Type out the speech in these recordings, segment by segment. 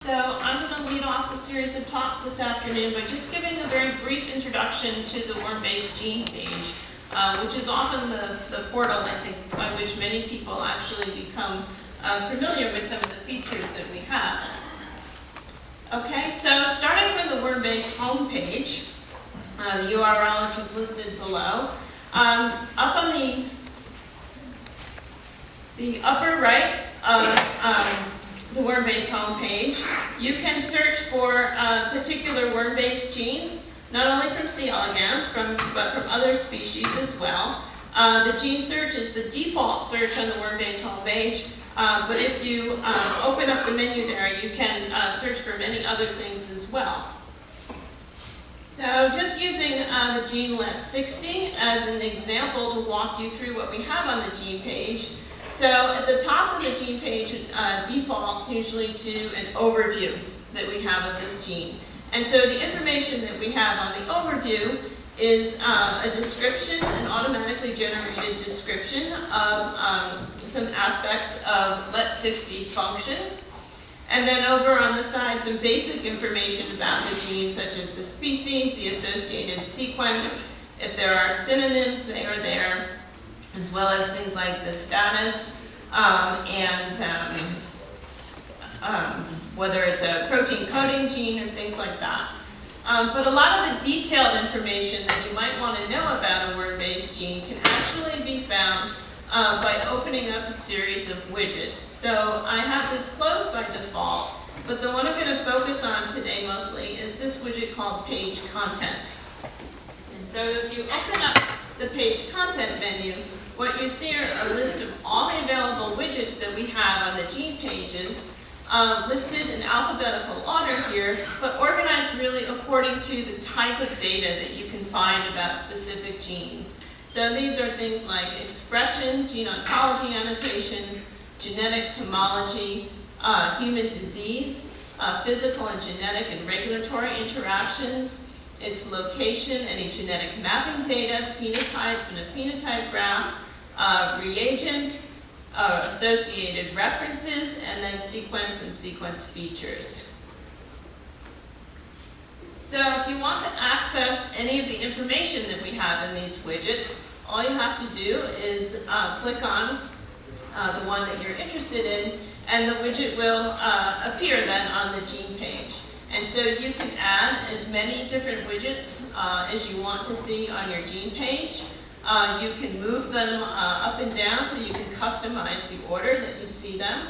So I'm going to lead off the series of talks this afternoon by just giving a very brief introduction to the WormBase gene page, which is often the portal, I think, by which many people actually become familiar with some of the features that we have. Okay, so starting from the WormBase homepage, the URL is listed below. Up on the upper right of the WormBase homepage, you can search for particular WormBase genes, not only from C. elegans, but from other species as well. The gene search is the default search on the WormBase homepage, but if you open up the menu there, you can search for many other things as well. So just using the gene Let60 as an example to walk you through what we have on the gene page. So at the top of the gene page defaults usually to an overview that we have of this gene. And so the information that we have on the overview is a description, an automatically generated description of some aspects of Let60 function. And then over on the side, some basic information about the gene, such as the species, the associated sequence. If there are synonyms, they are there, as well as things like the status and whether it's a protein coding gene or things like that. But a lot of the detailed information that you might want to know about a WormBase gene can actually be found by opening up a series of widgets. So I have this closed by default, but the one I'm going to focus on today mostly is this widget called Page Content. And so if you open up the Page Content menu, what you see are a list of all the available widgets that we have on the gene pages, listed in alphabetical order here, but organized really according to the type of data that you can find about specific genes. So these are things like expression, gene ontology annotations, genetics, homology, human disease, physical and genetic and regulatory interactions, its location, any genetic mapping data, phenotypes and a phenotype graph, reagents, associated references, and then sequence and sequence features. So if you want to access any of the information that we have in these widgets, all you have to do is click on the one that you're interested in, and the widget will appear then on the gene page. And so you can add as many different widgets as you want to see on your gene page. You can move them up and down so you can customize the order that you see them.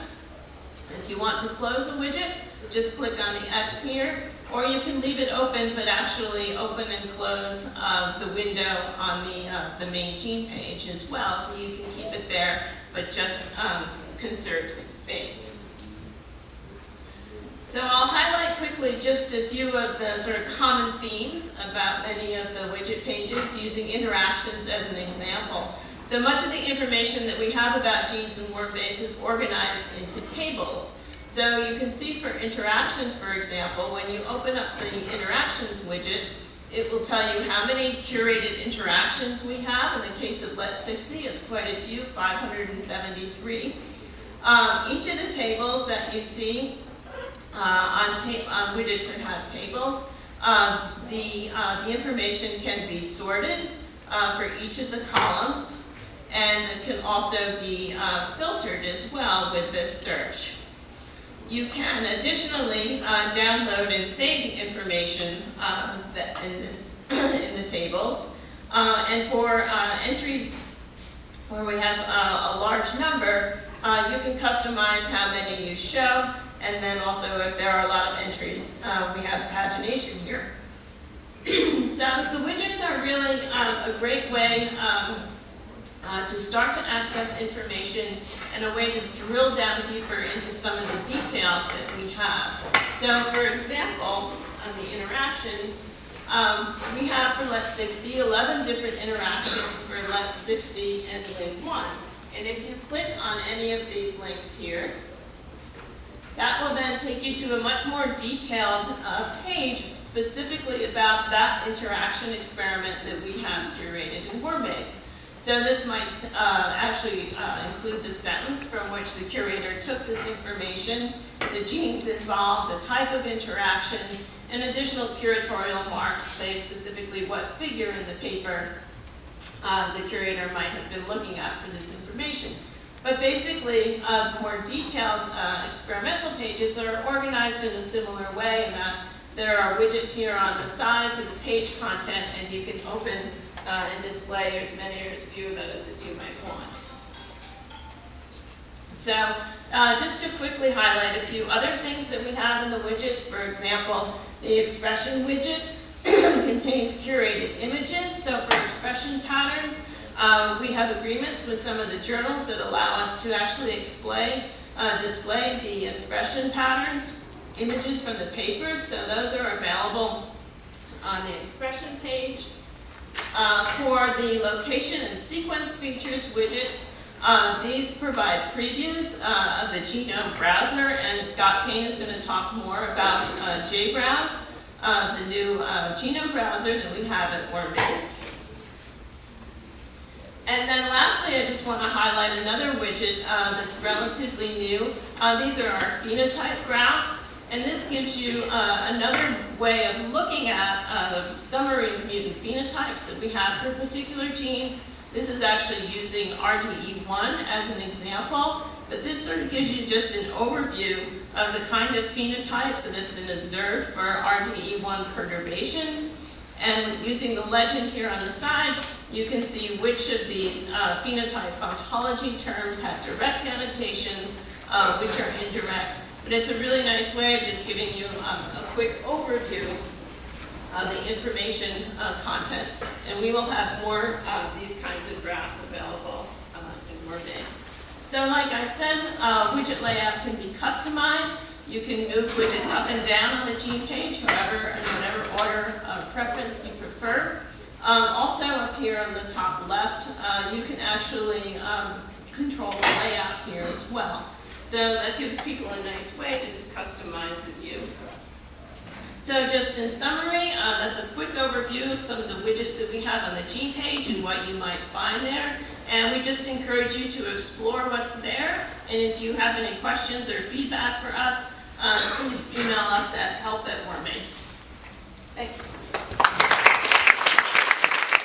If you want to close a widget, just click on the X here, or you can leave it open but actually open and close the window on the main gene page as well, so you can keep it there but just conserve some space. So I'll highlight quickly just a few of the sort of common themes about many of the widget pages, using interactions as an example. So much of the information that we have about genes in WormBase is organized into tables. So you can see for interactions, for example, when you open up the interactions widget, it will tell you how many curated interactions we have. In the case of Let60, it's quite a few, 573. Each of the tables that you see on widgets that have tables, the information can be sorted for each of the columns, and it can also be filtered as well with this search. You can additionally download and save the information in the tables, and for entries where we have a large number, you can customize how many you show. And then also, if there are a lot of entries, we have pagination here. So the widgets are really a great way to start to access information and a way to drill down deeper into some of the details that we have. So for example, on the interactions, we have for Let60 11 different interactions for Let60 and link 1. And if you click on any of these links here, that will then take you to a much more detailed page specifically about that interaction experiment that we have curated in WormBase. So this might actually include the sentence from which the curator took this information, the genes involved, the type of interaction, and additional curatorial marks say specifically what figure in the paper the curator might have been looking at for this information. But basically, more detailed experimental pages are organized in a similar way in that there are widgets here on the side for the page content, and you can open and display as many or as few of those as you might want. So just to quickly highlight a few other things that we have in the widgets. For example, the expression widget contains curated images. So for expression patterns, we have agreements with some of the journals that allow us to actually display the expression patterns, images from the papers. So those are available on the expression page. For the location and sequence features widgets, these provide previews of the Genome Browser, and Scott Kane is going to talk more about JBrowse, the new Genome Browser that we have at WormBase. And then lastly, I just want to highlight another widget that's relatively new. These are our phenotype graphs. And this gives you another way of looking at the summary of mutant phenotypes that we have for particular genes. This is actually using RDE1 as an example, but this sort of gives you just an overview of the kind of phenotypes that have been observed for RDE1 perturbations. And using the legend here on the side, you can see which of these phenotype ontology terms have direct annotations, which are indirect. But it's a really nice way of just giving you a quick overview of the information content. And we will have more of these kinds of graphs available in WormBase. So like I said, widget layout can be customized. You can move widgets up and down on the gene page, however, in whatever order of preference you prefer. Also up here on the top left, you can actually control the layout here as well. So that gives people a nice way to just customize the view. So just in summary, that's a quick overview of some of the widgets that we have on the gene page and what you might find there. And we just encourage you to explore what's there. And if you have any questions or feedback for us, please email us at help@wormbase. Thanks.